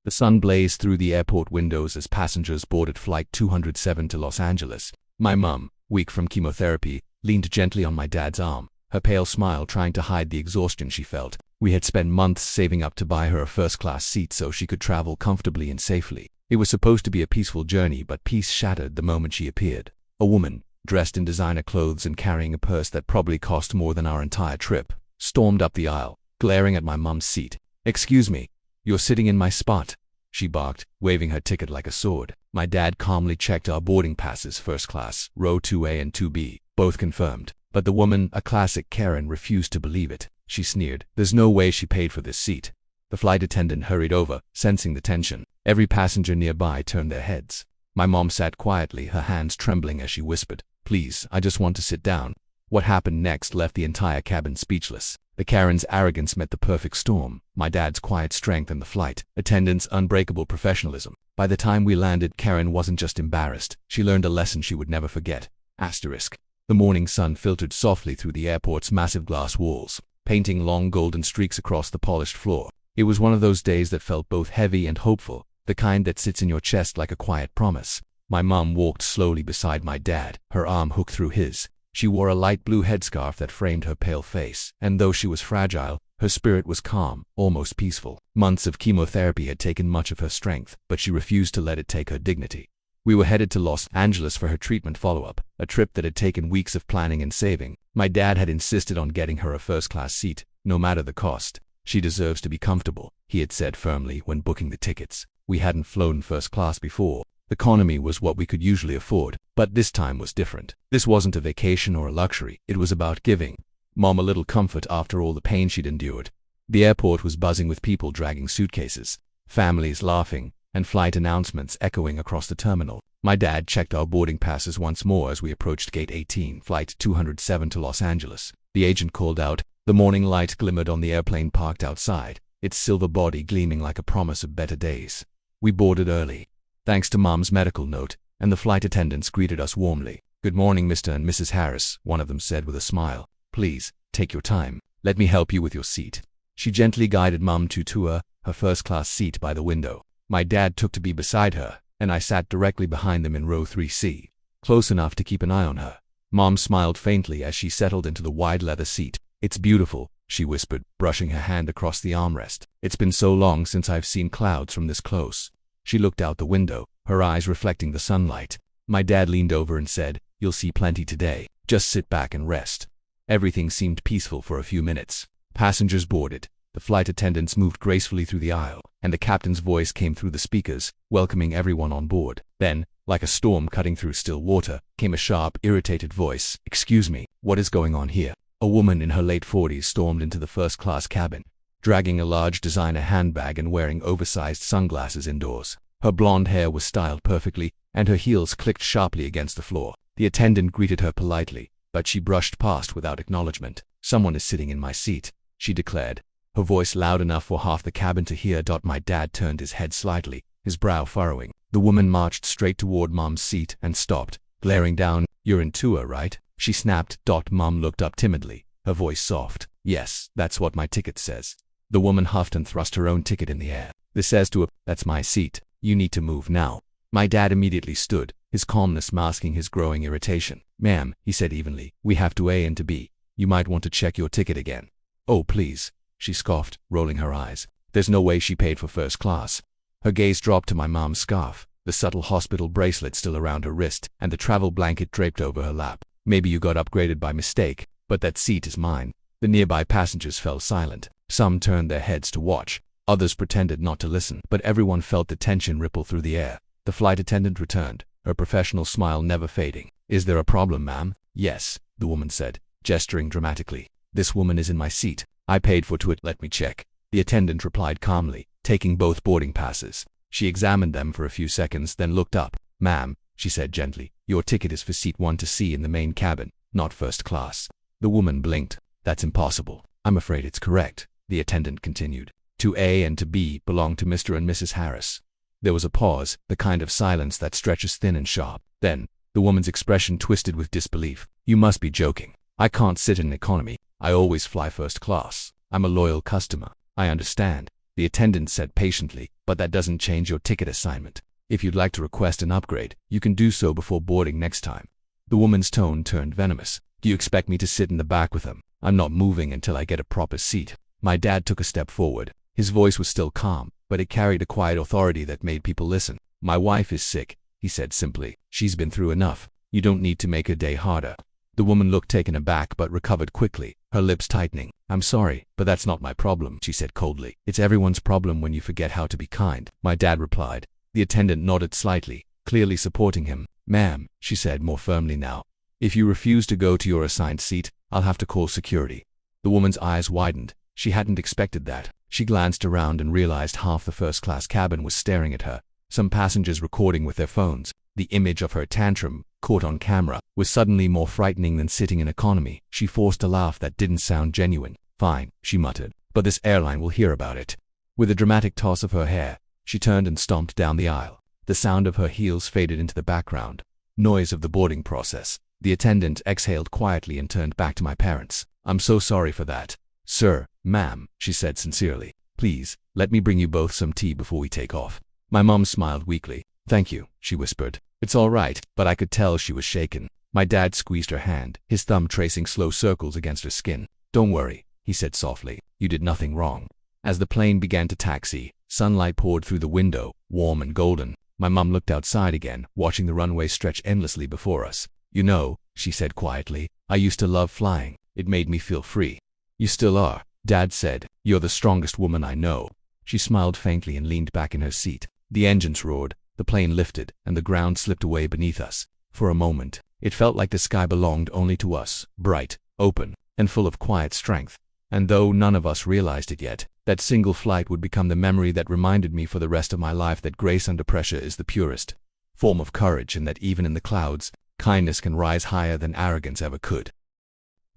The sun blazed through the airport windows as passengers boarded Flight 207 to Los Angeles. My mum, weak from chemotherapy, leaned gently on my dad's arm, her pale smile trying to hide the exhaustion she felt. We had spent months saving up to buy her a first-class seat so she could travel comfortably and safely. It was supposed to be a peaceful journey, but peace shattered the moment she appeared. A woman, dressed in designer clothes and carrying a purse that probably cost more than our entire trip, stormed up the aisle, glaring at my mum's seat. "Excuse me, you're sitting in my spot," she barked, waving her ticket like a sword. My dad calmly checked our boarding passes, first class, row 2A and 2B, both confirmed. But the woman, a classic Karen, refused to believe it. She sneered. "There's no way she paid for this seat." The flight attendant hurried over, sensing the tension. Every passenger nearby turned their heads. My mom sat quietly, her hands trembling as she whispered, "Please, I just want to sit down." What happened next left the entire cabin speechless. The Karen's arrogance met the perfect storm, my dad's quiet strength and the flight attendant's unbreakable professionalism. By the time we landed, Karen wasn't just embarrassed, she learned a lesson she would never forget. Asterisk. The morning sun filtered softly through the airport's massive glass walls, painting long golden streaks across the polished floor. It was one of those days that felt both heavy and hopeful, the kind that sits in your chest like a quiet promise. My mum walked slowly beside my dad, her arm hooked through his. She wore a light blue headscarf that framed her pale face, and though she was fragile, her spirit was calm, almost peaceful. Months of chemotherapy had taken much of her strength, but she refused to let it take her dignity. We were headed to Los Angeles for her treatment follow-up, a trip that had taken weeks of planning and saving. My dad had insisted on getting her a first-class seat, no matter the cost. "She deserves to be comfortable," he had said firmly when booking the tickets. We hadn't flown first class before. Economy was what we could usually afford, but this time was different. This wasn't a vacation or a luxury, it was about giving Mom a little comfort after all the pain she'd endured. The airport was buzzing with people dragging suitcases, families laughing, and flight announcements echoing across the terminal. My dad checked our boarding passes once more as we approached Gate 18, Flight 207 to Los Angeles. The agent called out. The morning light glimmered on the airplane parked outside, its silver body gleaming like a promise of better days. We boarded early, thanks to Mom's medical note, and the flight attendants greeted us warmly. "Good morning, Mr. and Mrs. Harris," one of them said with a smile. "Please, take your time. Let me help you with your seat." She gently guided Mom to her first-class seat by the window. My dad took to be beside her, and I sat directly behind them in row 3C, close enough to keep an eye on her. Mom smiled faintly as she settled into the wide leather seat. "It's beautiful," she whispered, brushing her hand across the armrest. "It's been so long since I've seen clouds from this close." She looked out the window, her eyes reflecting the sunlight. My dad leaned over and said, "You'll see plenty today. Just sit back and rest." Everything seemed peaceful for a few minutes. Passengers boarded, the flight attendants moved gracefully through the aisle, and the captain's voice came through the speakers, welcoming everyone on board. Then, like a storm cutting through still water, came a sharp, irritated voice. "Excuse me, what is going on here?" A woman in her late 40s stormed into the first-class cabin, dragging a large designer handbag and wearing oversized sunglasses indoors. Her blonde hair was styled perfectly, and her heels clicked sharply against the floor. The attendant greeted her politely, but she brushed past without acknowledgement. "Someone is sitting in my seat," she declared, her voice loud enough for half the cabin to hear. My dad turned his head slightly, his brow furrowing. The woman marched straight toward Mom's seat and stopped, glaring down. "You're in tour, right?" she snapped. Mom looked up timidly, her voice soft. "Yes, that's what my ticket says." The woman huffed and thrust her own ticket in the air. "This says to a, that's my seat. You need to move now." My dad immediately stood, his calmness masking his growing irritation. "Ma'am," he said evenly, "we have to A and to B. You might want to check your ticket again." "Oh, please," she scoffed, rolling her eyes. "There's no way she paid for first class." Her gaze dropped to my mom's scarf, the subtle hospital bracelet still around her wrist, and the travel blanket draped over her lap. "Maybe you got upgraded by mistake, but that seat is mine." The nearby passengers fell silent. Some turned their heads to watch, others pretended not to listen, but everyone felt the tension ripple through the air. The flight attendant returned, her professional smile never fading. "Is there a problem, ma'am?" "Yes," the woman said, gesturing dramatically. "This woman is in my seat. I paid for it. Let me check." The attendant replied calmly, taking both boarding passes. She examined them for a few seconds, then looked up. "Ma'am," she said gently, "your ticket is for seat 1 to C in the main cabin, not first class." The woman blinked. "That's impossible." "I'm afraid it's correct," the attendant continued. "To A and to B belong to Mr. and Mrs. Harris." There was a pause, the kind of silence that stretches thin and sharp. Then, the woman's expression twisted with disbelief. "You must be joking. I can't sit in economy. I always fly first class. I'm a loyal customer." "I understand," the attendant said patiently, but that doesn't change your ticket assignment. If you'd like to request an upgrade, you can do so before boarding next time." The woman's tone turned venomous. "Do you expect me to sit in the back with him? I'm not moving until I get a proper seat." My dad took a step forward. His voice was still calm, but it carried a quiet authority that made people listen. "My wife is sick," he said simply. "She's been through enough. You don't need to make her day harder." The woman looked taken aback but recovered quickly, her lips tightening. "I'm sorry, but that's not my problem," she said coldly. "It's everyone's problem when you forget how to be kind," my dad replied. The attendant nodded slightly, clearly supporting him. "Ma'am," she said more firmly now, "if you refuse to go to your assigned seat, I'll have to call security." The woman's eyes widened. She hadn't expected that. She glanced around and realized half the first-class cabin was staring at her, some passengers recording with their phones. The image of her tantrum, caught on camera, was suddenly more frightening than sitting in economy. She forced a laugh that didn't sound genuine. "Fine," she muttered, "but this airline will hear about it." With a dramatic toss of her hair, she turned and stomped down the aisle. The sound of her heels faded into the background. Noise of the boarding process. The attendant exhaled quietly and turned back to my parents. "I'm so sorry for that." "Sir, ma'am," she said sincerely, "please, let me bring you both some tea before we take off." My mom smiled weakly. "Thank you," she whispered. "It's all right," but I could tell she was shaken. My dad squeezed her hand, his thumb tracing slow circles against her skin. "Don't worry," he said softly. "You did nothing wrong." As the plane began to taxi, sunlight poured through the window, warm and golden. My mom looked outside again, watching the runway stretch endlessly before us. "You know," she said quietly, "I used to love flying. It made me feel free." "You still are," Dad said. "You're the strongest woman I know." She smiled faintly and leaned back in her seat. The engines roared, the plane lifted, and the ground slipped away beneath us. For a moment, it felt like the sky belonged only to us, bright, open, and full of quiet strength. And though none of us realized it yet, that single flight would become the memory that reminded me for the rest of my life that grace under pressure is the purest form of courage, and that even in the clouds, kindness can rise higher than arrogance ever could.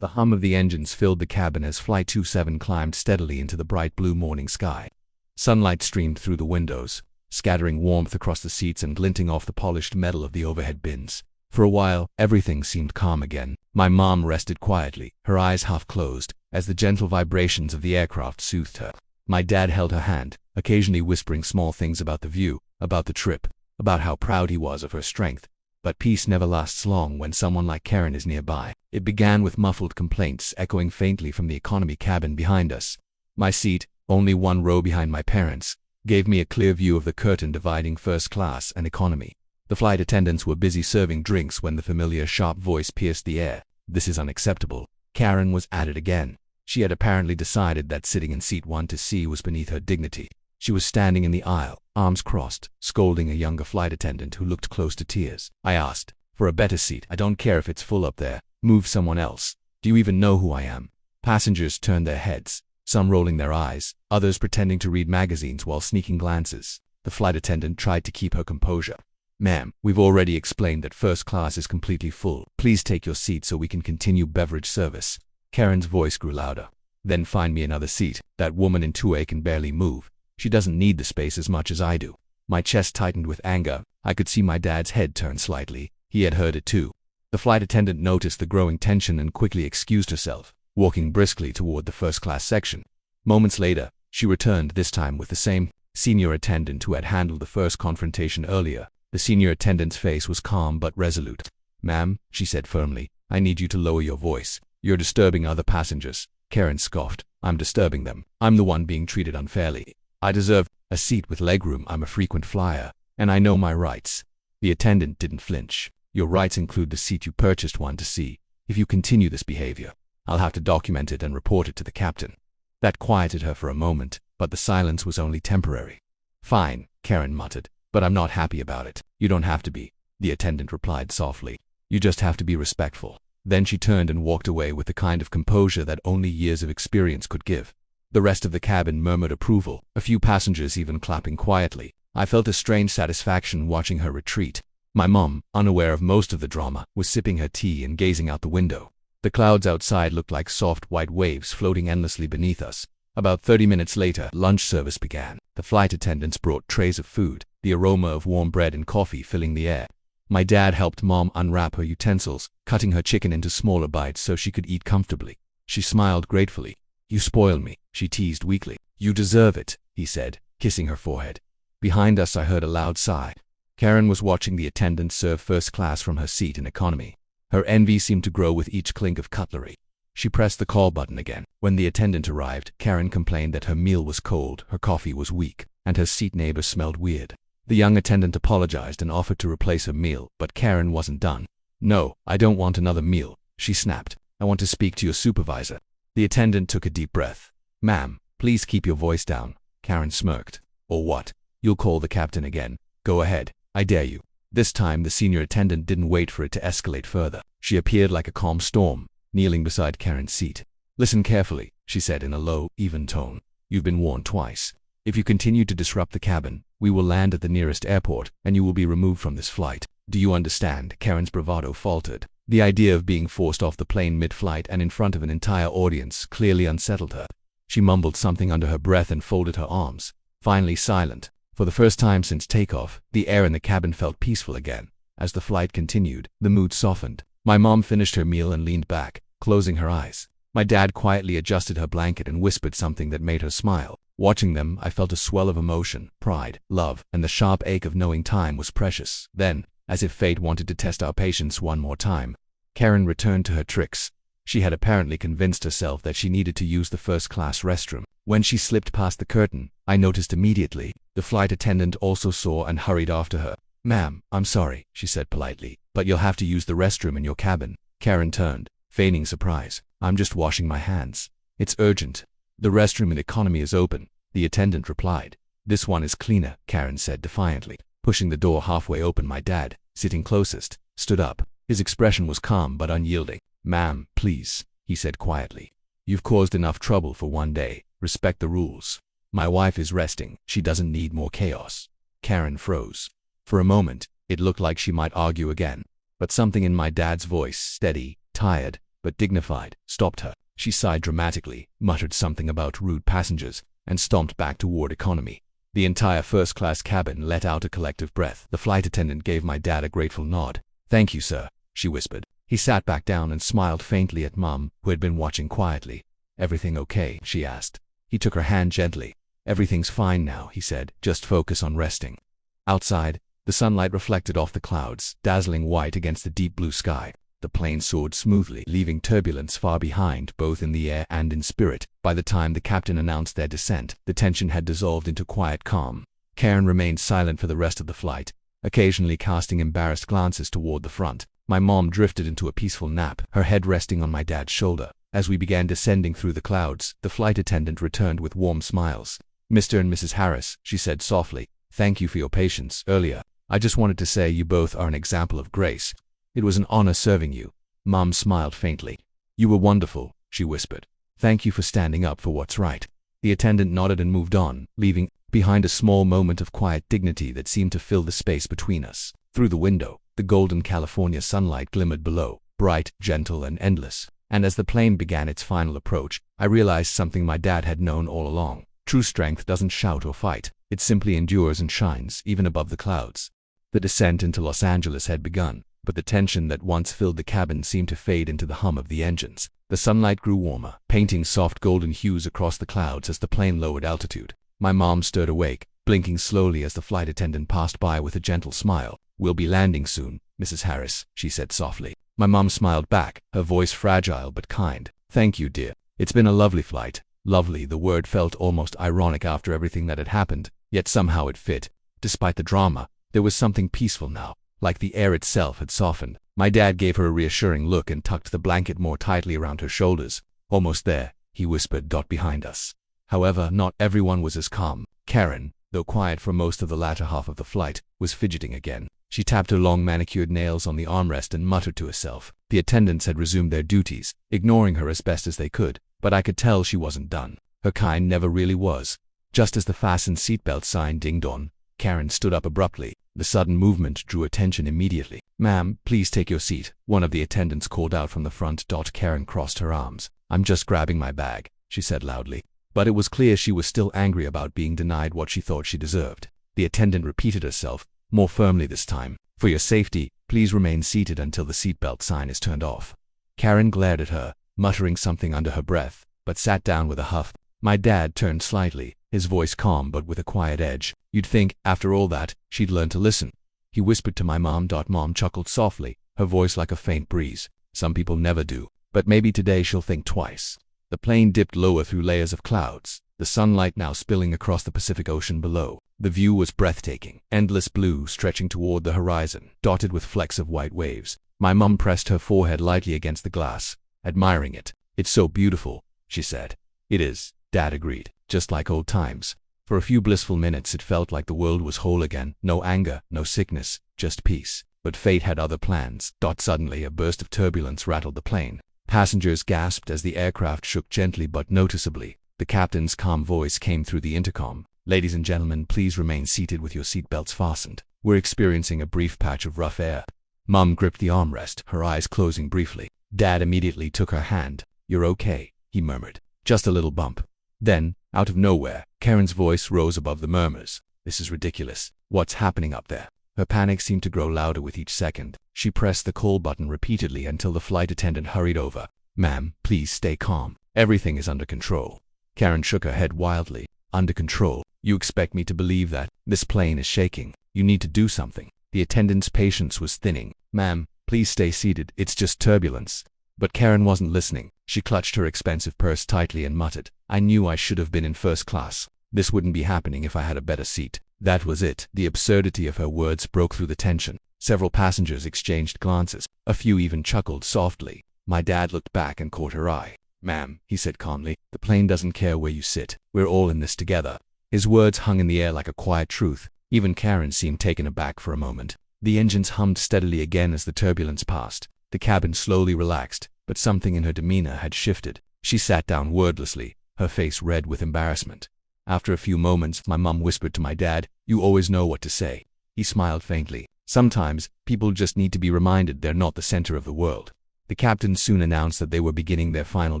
The hum of the engines filled the cabin as Flight 27 climbed steadily into the bright blue morning sky. Sunlight streamed through the windows, scattering warmth across the seats and glinting off the polished metal of the overhead bins. For a while, everything seemed calm again. My mom rested quietly, her eyes half closed, as the gentle vibrations of the aircraft soothed her. My dad held her hand, occasionally whispering small things about the view, about the trip, about how proud he was of her strength. But peace never lasts long when someone like Karen is nearby. It began with muffled complaints echoing faintly from the economy cabin behind us. My seat, only one row behind my parents, gave me a clear view of the curtain dividing first class and economy. The flight attendants were busy serving drinks when the familiar sharp voice pierced the air. "This is unacceptable." Karen was at it again. She had apparently decided that sitting in seat 1C was beneath her dignity. She was standing in the aisle, arms crossed, scolding a younger flight attendant who looked close to tears. I asked, "For a better seat, I don't care if it's full up there. Move someone else. Do you even know who I am?" Passengers turned their heads, some rolling their eyes, others pretending to read magazines while sneaking glances. The flight attendant tried to keep her composure. "Ma'am, we've already explained that first class is completely full. Please take your seat so we can continue beverage service." Karen's voice grew louder. "Then find me another seat. That woman in 2A can barely move. She doesn't need the space as much as I do." My chest tightened with anger. I could see my dad's head turn slightly. He had heard it too. The flight attendant noticed the growing tension and quickly excused herself, walking briskly toward the first-class section. Moments later, she returned, this time with the same senior attendant who had handled the first confrontation earlier. The senior attendant's face was calm but resolute. "Ma'am," she said firmly, "I need you to lower your voice. You're disturbing other passengers." Karen scoffed. "I'm disturbing them. I'm the one being treated unfairly. I deserve a seat with legroom. I'm a frequent flyer, and I know my rights." The attendant didn't flinch. "Your rights include the seat you purchased 1C. If you continue this behavior, I'll have to document it and report it to the captain." That quieted her for a moment, but the silence was only temporary. "Fine," Karen muttered, "but I'm not happy about it." "You don't have to be," the attendant replied softly. "You just have to be respectful." Then she turned and walked away with the kind of composure that only years of experience could give. The rest of the cabin murmured approval, a few passengers even clapping quietly. I felt a strange satisfaction watching her retreat. My mom, unaware of most of the drama, was sipping her tea and gazing out the window. The clouds outside looked like soft white waves floating endlessly beneath us. About 30 minutes later, lunch service began. The flight attendants brought trays of food, the aroma of warm bread and coffee filling the air. My dad helped Mom unwrap her utensils, cutting her chicken into smaller bites so she could eat comfortably. She smiled gratefully. "You spoil me," she teased weakly. "You deserve it," he said, kissing her forehead. Behind us I heard a loud sigh. Karen was watching the attendant serve first class from her seat in economy. Her envy seemed to grow with each clink of cutlery. She pressed the call button again. When the attendant arrived, Karen complained that her meal was cold, her coffee was weak, and her seat neighbor smelled weird. The young attendant apologized and offered to replace her meal, but Karen wasn't done. "No, I don't want another meal," she snapped. "I want to speak to your supervisor." The attendant took a deep breath. "Ma'am, please keep your voice down," Karen smirked. "Or what? You'll call the captain again? Go ahead, I dare you." This time the senior attendant didn't wait for it to escalate further. She appeared like a calm storm, kneeling beside Karen's seat. "Listen carefully," she said in a low, even tone. "You've been warned twice. If you continue to disrupt the cabin, we will land at the nearest airport, and you will be removed from this flight. Do you understand?" Karen's bravado faltered. The idea of being forced off the plane mid-flight and in front of an entire audience clearly unsettled her. She mumbled something under her breath and folded her arms, finally silent. For the first time since takeoff, the air in the cabin felt peaceful again. As the flight continued, the mood softened. My mom finished her meal and leaned back, closing her eyes. My dad quietly adjusted her blanket and whispered something that made her smile. Watching them, I felt a swell of emotion, pride, love, and the sharp ache of knowing time was precious. Then, as if fate wanted to test our patience one more time, Karen returned to her tricks. She had apparently convinced herself that she needed to use the first-class restroom. When she slipped past the curtain, I noticed immediately. The flight attendant also saw and hurried after her. "Ma'am, I'm sorry," she said politely, "but you'll have to use the restroom in your cabin." Karen turned, feigning surprise. "I'm just washing my hands. It's urgent." "The restroom in economy is open," the attendant replied. "This one is cleaner," Karen said defiantly. Pushing the door halfway open, my dad, sitting closest, stood up. His expression was calm but unyielding. "Ma'am, please," he said quietly. "You've caused enough trouble for one day. Respect the rules. My wife is resting. She doesn't need more chaos." Karen froze. For a moment, it looked like she might argue again, but something in my dad's voice, steady, tired, but dignified, stopped her. She sighed dramatically, muttered something about rude passengers, and stomped back toward economy. The entire first-class cabin let out a collective breath. The flight attendant gave my dad a grateful nod. "Thank you, sir," she whispered. He sat back down and smiled faintly at Mom, who had been watching quietly. "Everything okay?" she asked. He took her hand gently. "Everything's fine now," he said. "Just focus on resting." Outside, the sunlight reflected off the clouds, dazzling white against the deep blue sky. The plane soared smoothly, leaving turbulence far behind, both in the air and in spirit. By the time the captain announced their descent, the tension had dissolved into quiet calm. Karen remained silent for the rest of the flight, occasionally casting embarrassed glances toward the front. My mom drifted into a peaceful nap, her head resting on my dad's shoulder. As we began descending through the clouds, the flight attendant returned with warm smiles. "Mr. and Mrs. Harris," she said softly, "thank you for your patience earlier. I just wanted to say you both are an example of grace. It was an honor serving you." Mom smiled faintly. "You were wonderful," she whispered. "Thank you for standing up for what's right." The attendant nodded and moved on, leaving behind a small moment of quiet dignity that seemed to fill the space between us. Through the window, the golden California sunlight glimmered below, bright, gentle, and endless. And as the plane began its final approach, I realized something my dad had known all along. True strength doesn't shout or fight. It simply endures and shines, even above the clouds. The descent into Los Angeles had begun, but the tension that once filled the cabin seemed to fade into the hum of the engines. The sunlight grew warmer, painting soft golden hues across the clouds as the plane lowered altitude. My mom stirred awake, blinking slowly as the flight attendant passed by with a gentle smile. "We'll be landing soon, Mrs. Harris," she said softly. My mom smiled back, her voice fragile but kind. "Thank you, dear. It's been a lovely flight." Lovely, the word felt almost ironic after everything that had happened, yet somehow it fit. Despite the drama, there was something peaceful now, like the air itself had softened. My dad gave her a reassuring look and tucked the blanket more tightly around her shoulders. "Almost there," he whispered, behind us. However, not everyone was as calm. Karen, though quiet for most of the latter half of the flight, was fidgeting again. She tapped her long manicured nails on the armrest and muttered to herself. The attendants had resumed their duties, ignoring her as best as they could, but I could tell she wasn't done. Her kind never really was. Just as the fasten seatbelt sign dinged on, Karen stood up abruptly. The sudden movement drew attention immediately. "Ma'am, please take your seat," one of the attendants called out from the front. Karen crossed her arms. "I'm just grabbing my bag," she said loudly. But it was clear she was still angry about being denied what she thought she deserved. The attendant repeated herself, more firmly this time. "For your safety, please remain seated until the seatbelt sign is turned off." Karen glared at her, muttering something under her breath, but sat down with a huff. My dad turned slightly, his voice calm but with a quiet edge. You'd think, after all that, she'd learn to listen. He whispered to my mom. Mom chuckled softly, her voice like a faint breeze. Some people never do, but maybe today she'll think twice. The plane dipped lower through layers of clouds, the sunlight now spilling across the Pacific Ocean below. The view was breathtaking, endless blue stretching toward the horizon, dotted with flecks of white waves. My mom pressed her forehead lightly against the glass, admiring it. It's so beautiful, she said. It is, Dad agreed, just like old times. For a few blissful minutes it felt like the world was whole again, no anger, no sickness, just peace. But fate had other plans. Suddenly a burst of turbulence rattled the plane. Passengers gasped as the aircraft shook gently but noticeably. The captain's calm voice came through the intercom. Ladies and gentlemen, please remain seated with your seatbelts fastened. We're experiencing a brief patch of rough air. Mom gripped the armrest, her eyes closing briefly. Dad immediately took her hand. You're okay, he murmured. Just a little bump. Then, out of nowhere, Karen's voice rose above the murmurs. This is ridiculous. What's happening up there? Her panic seemed to grow louder with each second. She pressed the call button repeatedly until the flight attendant hurried over. Ma'am, please stay calm. Everything is under control. Karen shook her head wildly. Under control? You expect me to believe that? This plane is shaking. You need to do something. The attendant's patience was thinning. Ma'am, please stay seated. It's just turbulence. But Karen wasn't listening. She clutched her expensive purse tightly and muttered, I knew I should have been in first class. This wouldn't be happening if I had a better seat. That was it. The absurdity of her words broke through the tension. Several passengers exchanged glances. A few even chuckled softly. My dad looked back and caught her eye. Ma'am, he said calmly, the plane doesn't care where you sit. We're all in this together. His words hung in the air like a quiet truth. Even Karen seemed taken aback for a moment. The engines hummed steadily again as the turbulence passed. The cabin slowly relaxed, but something in her demeanor had shifted. She sat down wordlessly, her face red with embarrassment. After a few moments, my mom whispered to my dad, You always know what to say. He smiled faintly. Sometimes, people just need to be reminded they're not the center of the world. The captain soon announced that they were beginning their final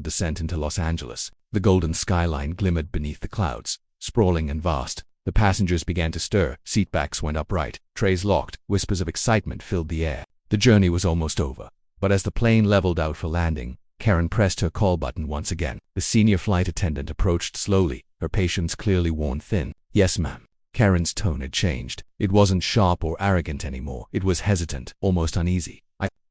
descent into Los Angeles. The golden skyline glimmered beneath the clouds, sprawling and vast. The passengers began to stir, seatbacks went upright, trays locked, whispers of excitement filled the air. The journey was almost over. But as the plane leveled out for landing, Karen pressed her call button once again. The senior flight attendant approached slowly, her patience clearly worn thin. Yes, ma'am. Karen's tone had changed. It wasn't sharp or arrogant anymore. It was hesitant, almost uneasy.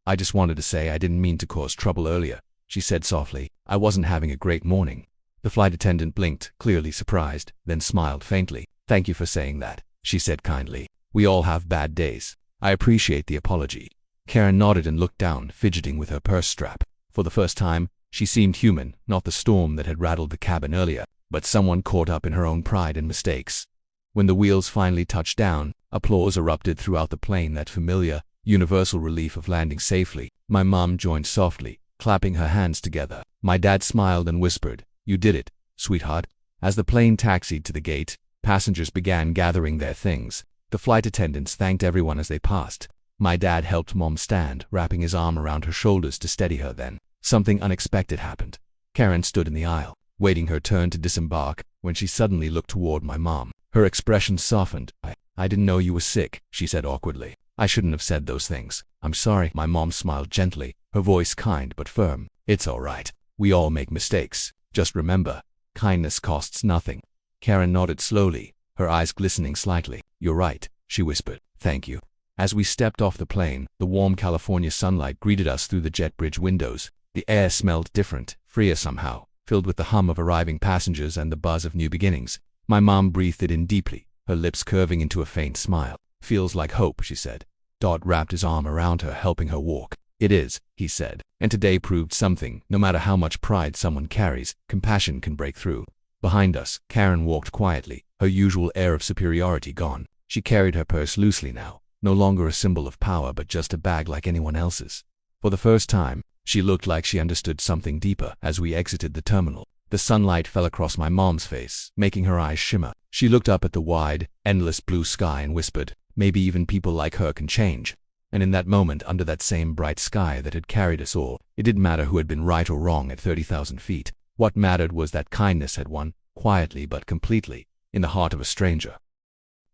I just wanted to say I didn't mean to cause trouble earlier, she said softly. I wasn't having a great morning. The flight attendant blinked, clearly surprised, then smiled faintly. Thank you for saying that, she said kindly. We all have bad days. I appreciate the apology. Karen nodded and looked down, fidgeting with her purse strap. For the first time, she seemed human, not the storm that had rattled the cabin earlier, but someone caught up in her own pride and mistakes. When the wheels finally touched down, applause erupted throughout the plane, that familiar, universal relief of landing safely. My mom joined softly, clapping her hands together. My dad smiled and whispered, You did it, sweetheart. As the plane taxied to the gate, passengers began gathering their things. The flight attendants thanked everyone as they passed. My dad helped Mom stand, wrapping his arm around her shoulders to steady her. Then, something unexpected happened. Karen stood in the aisle, waiting her turn to disembark, when she suddenly looked toward my mom. Her expression softened. I didn't know you were sick, she said awkwardly. I shouldn't have said those things. I'm sorry. My mom smiled gently, her voice kind but firm. It's all right. We all make mistakes. Just remember, kindness costs nothing. Karen nodded slowly, her eyes glistening slightly. You're right, she whispered. Thank you. As we stepped off the plane, the warm California sunlight greeted us through the jet bridge windows. The air smelled different, freer somehow, filled with the hum of arriving passengers and the buzz of new beginnings. My mom breathed it in deeply, her lips curving into a faint smile. Feels like hope, she said. Dot wrapped his arm around her, helping her walk. It is, he said, and today proved something. No matter how much pride someone carries, compassion can break through. Behind us, Karen walked quietly, her usual air of superiority gone. She carried her purse loosely now, no longer a symbol of power but just a bag like anyone else's. For the first time, she looked like she understood something deeper. As we exited the terminal, the sunlight fell across my mom's face, making her eyes shimmer. She looked up at the wide, endless blue sky and whispered, Maybe even people like her can change. And in that moment, under that same bright sky that had carried us all, it didn't matter who had been right or wrong at 30,000 feet. What mattered was that kindness had won, quietly but completely, in the heart of a stranger.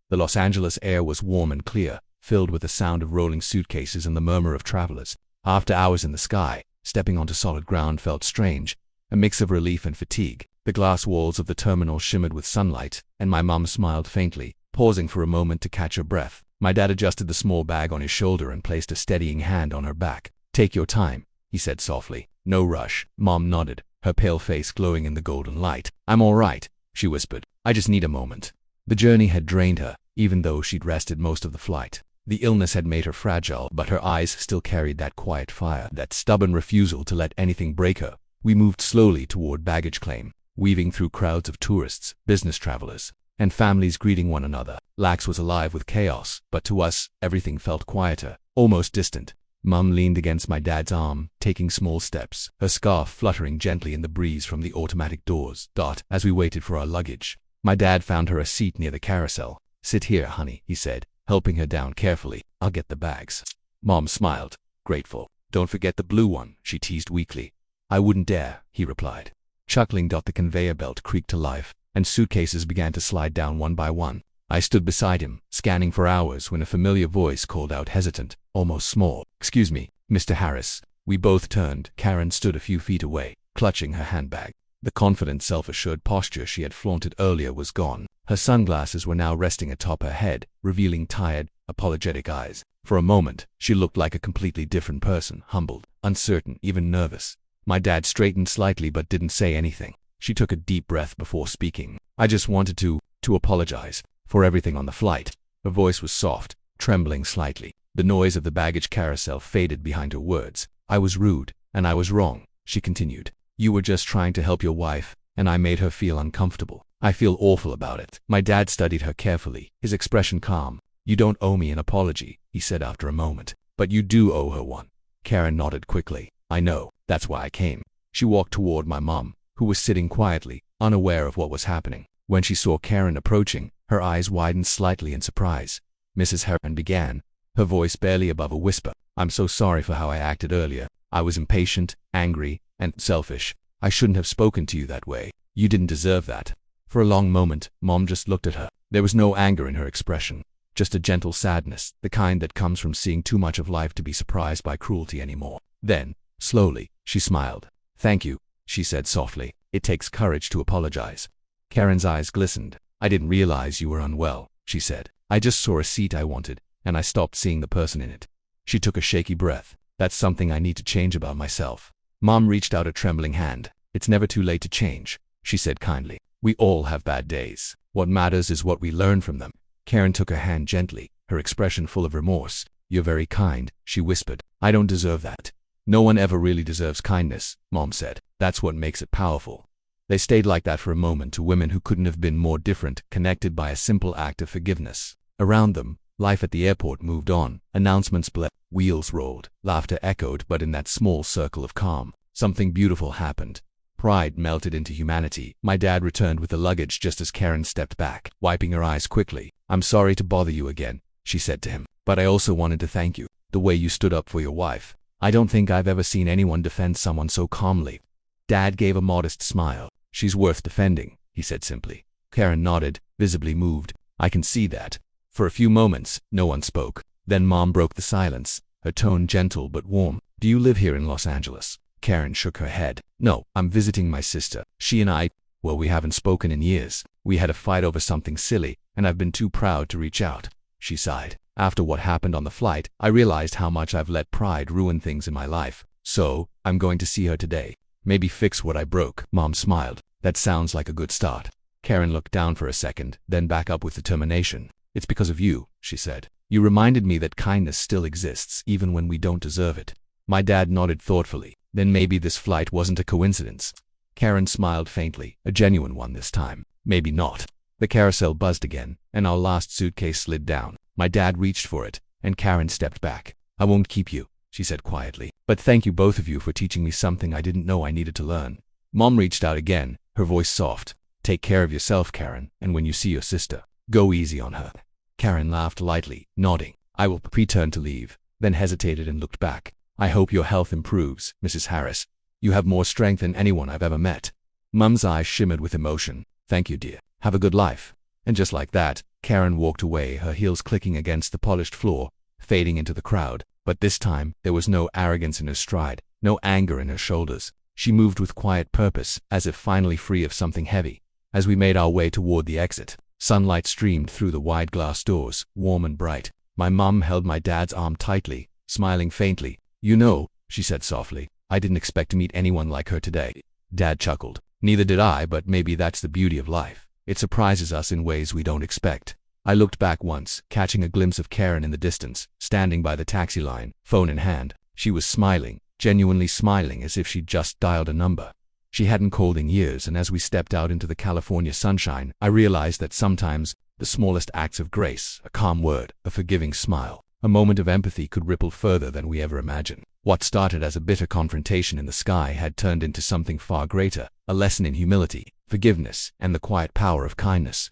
The Los Angeles air was warm and clear, filled with the sound of rolling suitcases and the murmur of travelers. After hours in the sky, stepping onto solid ground felt strange, a mix of relief and fatigue. The glass walls of the terminal shimmered with sunlight, and my mum smiled faintly, pausing for a moment to catch her breath. My dad adjusted the small bag on his shoulder and placed a steadying hand on her back. "Take your time," he said softly. "No rush." Mom nodded, her pale face glowing in the golden light. "I'm all right," she whispered. "I just need a moment." The journey had drained her, even though she'd rested most of the flight. The illness had made her fragile, but her eyes still carried that quiet fire, that stubborn refusal to let anything break her. We moved slowly toward baggage claim, weaving through crowds of tourists, business travelers, and families greeting one another. Lax was alive with chaos, but to us, everything felt quieter, almost distant. Mum leaned against my dad's arm, taking small steps, her scarf fluttering gently in the breeze from the automatic doors. As we waited for our luggage, my dad found her a seat near the carousel. "Sit here, honey," he said, helping her down carefully. "I'll get the bags." Mom smiled, grateful. "Don't forget the blue one," she teased weakly. "I wouldn't dare," he replied. Chuckling, the conveyor belt creaked to life, and suitcases began to slide down one by one. I stood beside him, scanning for hours, when a familiar voice called out, hesitant, almost small, "Excuse me, Mr. Harris." We both turned. Karen stood a few feet away, clutching her handbag. The confident, self-assured posture she had flaunted earlier was gone. Her sunglasses were now resting atop her head, revealing tired, apologetic eyes. For a moment, she looked like a completely different person, humbled, uncertain, even nervous. My dad straightened slightly but didn't say anything. She took a deep breath before speaking. "I just wanted to apologize for everything on the flight." Her voice was soft, trembling slightly. The noise of the baggage carousel faded behind her words. "I was rude, and I was wrong," she continued. "You were just trying to help your wife, and I made her feel uncomfortable. I feel awful about it." My dad studied her carefully, his expression calm. "You don't owe me an apology," he said after a moment. "But you do owe her one." Karen nodded quickly. "I know. That's why I came." She walked toward my mom, who was sitting quietly, unaware of what was happening. When she saw Karen approaching, her eyes widened slightly in surprise. "Mrs. Harris began, her voice barely above a whisper. "I'm so sorry for how I acted earlier. I was impatient, angry, and selfish. I shouldn't have spoken to you that way. You didn't deserve that." For a long moment, Mom just looked at her. There was no anger in her expression, just a gentle sadness, the kind that comes from seeing too much of life to be surprised by cruelty anymore. Then, slowly, she smiled. "Thank you," she said softly. "It takes courage to apologize." Karen's eyes glistened. "I didn't realize you were unwell," she said. "I just saw a seat I wanted, and I stopped seeing the person in it." She took a shaky breath. "That's something I need to change about myself." Mom reached out a trembling hand. "It's never too late to change," she said kindly. "We all have bad days. What matters is what we learn from them." Karen took her hand gently, her expression full of remorse. "You're very kind," she whispered. "I don't deserve that." "No one ever really deserves kindness," Mom said. "That's what makes it powerful." They stayed like that for a moment, two women who couldn't have been more different, connected by a simple act of forgiveness. Around them, life at the airport moved on. Announcements bled, wheels rolled, laughter echoed, but in that small circle of calm, something beautiful happened. Pride melted into humanity. My dad returned with the luggage just as Karen stepped back, wiping her eyes quickly. "I'm sorry to bother you again," she said to him, "but I also wanted to thank you. The way you stood up for your wife. I don't think I've ever seen anyone defend someone so calmly." Dad gave a modest smile. "She's worth defending," he said simply. Karen nodded, visibly moved. "I can see that." For a few moments, no one spoke. Then Mom broke the silence, her tone gentle but warm. "Do you live here in Los Angeles?" Karen shook her head. "No, I'm visiting my sister. She and well, we haven't spoken in years. We had a fight over something silly, and I've been too proud to reach out." She sighed. "After what happened on the flight, I realized how much I've let pride ruin things in my life. So, I'm going to see her today. Maybe fix what I broke." Mom smiled. "That sounds like a good start." Karen looked down for a second, then back up with determination. "It's because of you," she said. "You reminded me that kindness still exists, even when we don't deserve it." My dad nodded thoughtfully. "Then maybe this flight wasn't a coincidence." Karen smiled faintly, a genuine one this time. "Maybe not." The carousel buzzed again, and our last suitcase slid down. My dad reached for it, and Karen stepped back. "I won't keep you," she said quietly. "But thank you both of you for teaching me something I didn't know I needed to learn." Mom reached out again, her voice soft. "Take care of yourself, Karen, and when you see your sister, go easy on her." Karen laughed lightly, nodding. "I will." Turned to leave, then hesitated and looked back. "I hope your health improves, Mrs. Harris. You have more strength than anyone I've ever met." Mum's eyes shimmered with emotion. "Thank you, dear. Have a good life." And just like that, Karen walked away, her heels clicking against the polished floor, fading into the crowd. But this time, there was no arrogance in her stride, no anger in her shoulders. She moved with quiet purpose, as if finally free of something heavy. As we made our way toward the exit, sunlight streamed through the wide glass doors, warm and bright. My mom held my dad's arm tightly, smiling faintly. "You know," she said softly, "I didn't expect to meet anyone like her today." Dad chuckled. "Neither did I, but maybe that's the beauty of life. It surprises us in ways we don't expect." I looked back once, catching a glimpse of Karen in the distance, standing by the taxi line, phone in hand. She was smiling, genuinely smiling, as if she'd just dialed a number. She hadn't called in years, and as we stepped out into the California sunshine, I realized that sometimes the smallest acts of grace, a calm word, a forgiving smile, a moment of empathy could ripple further than we ever imagined. What started as a bitter confrontation in the sky had turned into something far greater, a lesson in humility, forgiveness, and the quiet power of kindness.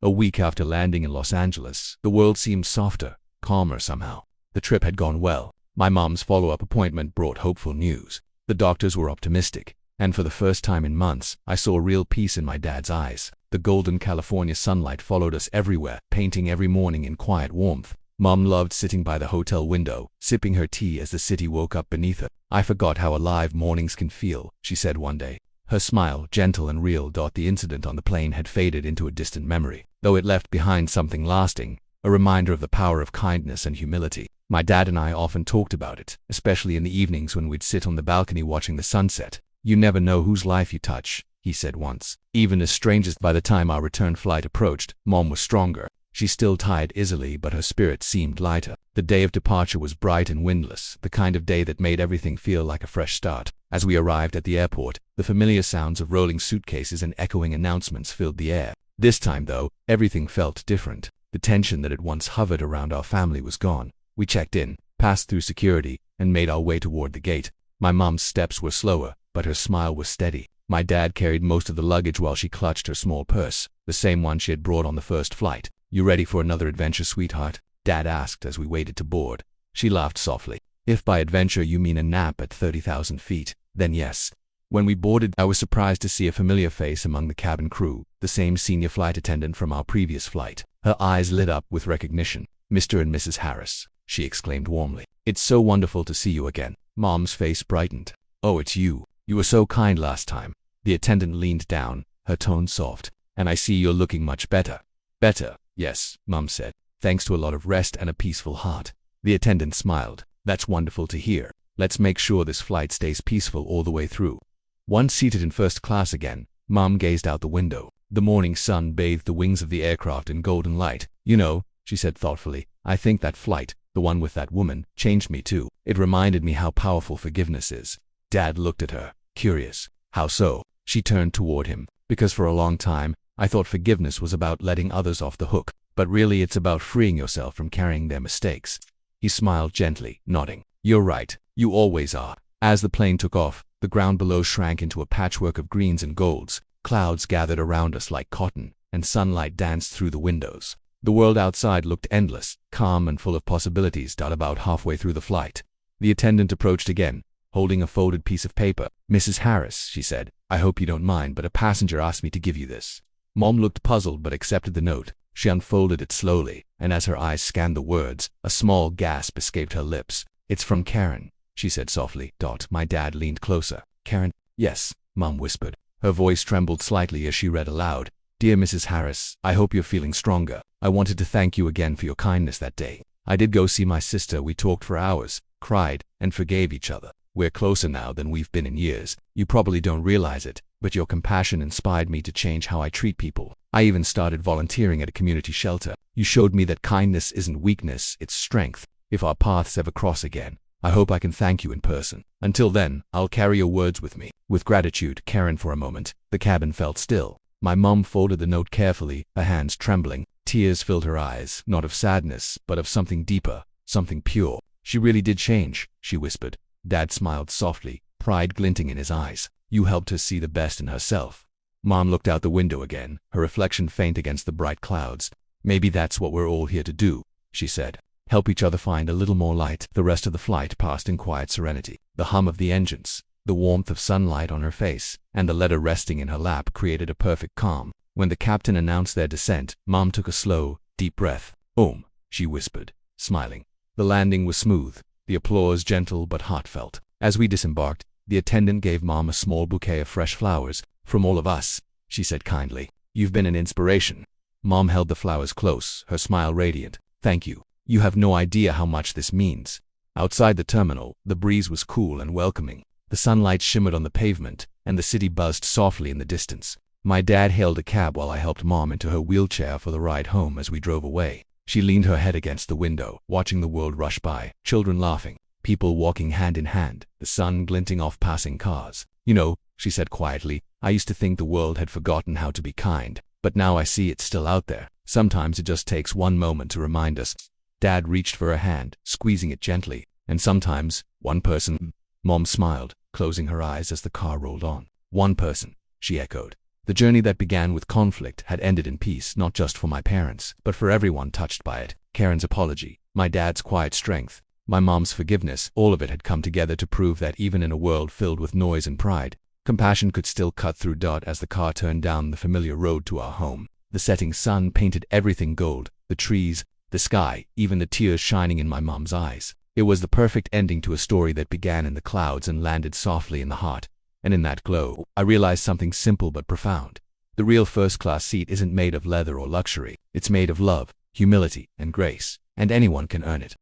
A week after landing in Los Angeles, the world seemed softer, calmer somehow. The trip had gone well. My mom's follow-up appointment brought hopeful news. The doctors were optimistic, and for the first time in months, I saw real peace in my dad's eyes. The golden California sunlight followed us everywhere, painting every morning in quiet warmth. Mom loved sitting by the hotel window, sipping her tea as the city woke up beneath her. "I forgot how alive mornings can feel," she said one day. Her smile, gentle and real. The incident on the plane had faded into a distant memory, though it left behind something lasting, a reminder of the power of kindness and humility. My dad and I often talked about it, especially in the evenings when we'd sit on the balcony watching the sunset. "You never know whose life you touch," he said once. Even as strangers. By the time our return flight approached, Mom was stronger. She still tired easily, but her spirit seemed lighter. The day of departure was bright and windless, the kind of day that made everything feel like a fresh start. As we arrived at the airport, the familiar sounds of rolling suitcases and echoing announcements filled the air. This time, though, everything felt different. The tension that had once hovered around our family was gone. We checked in, passed through security, and made our way toward the gate. My mom's steps were slower, but her smile was steady. My dad carried most of the luggage while she clutched her small purse, the same one she had brought on the first flight. "You ready for another adventure, sweetheart?" Dad asked as we waited to board. She laughed softly. "If by adventure you mean a nap at 30,000 feet, then yes." When we boarded, I was surprised to see a familiar face among the cabin crew, the same senior flight attendant from our previous flight. Her eyes lit up with recognition. "Mr. and Mrs. Harris," she exclaimed warmly. "It's so wonderful to see you again." Mom's face brightened. "Oh, it's you. You were so kind last time." The attendant leaned down, her tone soft. "And I see you're looking much better." "Better, yes," Mom said, "thanks to a lot of rest and a peaceful heart." The attendant smiled. "That's wonderful to hear. Let's make sure this flight stays peaceful all the way through." Once seated in first class again, Mom gazed out the window. The morning sun bathed the wings of the aircraft in golden light. "You know," she said thoughtfully, "I think that flight, the one with that woman, changed me too. It reminded me how powerful forgiveness is." Dad looked at her, curious. "How so?" She turned toward him. "Because for a long time, I thought forgiveness was about letting others off the hook, but really it's about freeing yourself from carrying their mistakes." He smiled gently, nodding. "You're right. You always are." As the plane took off, the ground below shrank into a patchwork of greens and golds. Clouds gathered around us like cotton, and sunlight danced through the windows. The world outside looked endless, calm and full of possibilities. About halfway through the flight, the attendant approached again, holding a folded piece of paper. "Mrs. Harris," she said, "I hope you don't mind, but a passenger asked me to give you this." Mom looked puzzled but accepted the note. She unfolded it slowly, and as her eyes scanned the words, a small gasp escaped her lips. "It's from Karen," she said softly. My dad leaned closer. "Karen?" "Yes," Mom whispered. Her voice trembled slightly as she read aloud. "Dear Mrs. Harris, I hope you're feeling stronger. I wanted to thank you again for your kindness that day. I did go see my sister. We talked for hours, cried, and forgave each other. We're closer now than we've been in years. You probably don't realize it, but your compassion inspired me to change how I treat people. I even started volunteering at a community shelter. You showed me that kindness isn't weakness, it's strength. If our paths ever cross again, I hope I can thank you in person. Until then, I'll carry your words with me." With gratitude, Karen. For a moment, the cabin felt still. My mom folded the note carefully, her hands trembling. Tears filled her eyes, not of sadness, but of something deeper, something pure. "She really did change," she whispered. Dad smiled softly, pride glinting in his eyes. "You helped her see the best in herself." Mom looked out the window again, her reflection faint against the bright clouds. "Maybe that's what we're all here to do," she said. "Help each other find a little more light." The rest of the flight passed in quiet serenity. The hum of the engines, the warmth of sunlight on her face, and the letter resting in her lap created a perfect calm. When the captain announced their descent, Mom took a slow, deep breath. She whispered, smiling. The landing was smooth, the applause gentle but heartfelt. As we disembarked, The attendant gave Mom a small bouquet of fresh flowers. "From all of us," she said kindly. "You've been an inspiration." Mom held the flowers close, her smile radiant. "Thank you. You have no idea how much this means." Outside the terminal, the breeze was cool and welcoming. The sunlight shimmered on the pavement, and the city buzzed softly in the distance. My dad hailed a cab while I helped Mom into her wheelchair for the ride home as we drove away. She leaned her head against the window, watching the world rush by, children laughing, people walking hand in hand, the sun glinting off passing cars. "You know," she said quietly, "I used to think the world had forgotten how to be kind, but now I see it's still out there. Sometimes it just takes one moment to remind us." Dad reached for her hand, squeezing it gently. "And sometimes, one person." Mom smiled, closing her eyes as the car rolled on. "One person," she echoed. The journey that began with conflict had ended in peace, not just for my parents, but for everyone touched by it. Karen's apology, my dad's quiet strength, my mom's forgiveness, all of it had come together to prove that even in a world filled with noise and pride, compassion could still cut through. As the car turned down the familiar road to our home, the setting sun painted everything gold, the trees, the sky, even the tears shining in my mom's eyes. It was the perfect ending to a story that began in the clouds and landed softly in the heart. And in that glow, I realized something simple but profound. The real first-class seat isn't made of leather or luxury. It's made of love, humility, and grace, and anyone can earn it.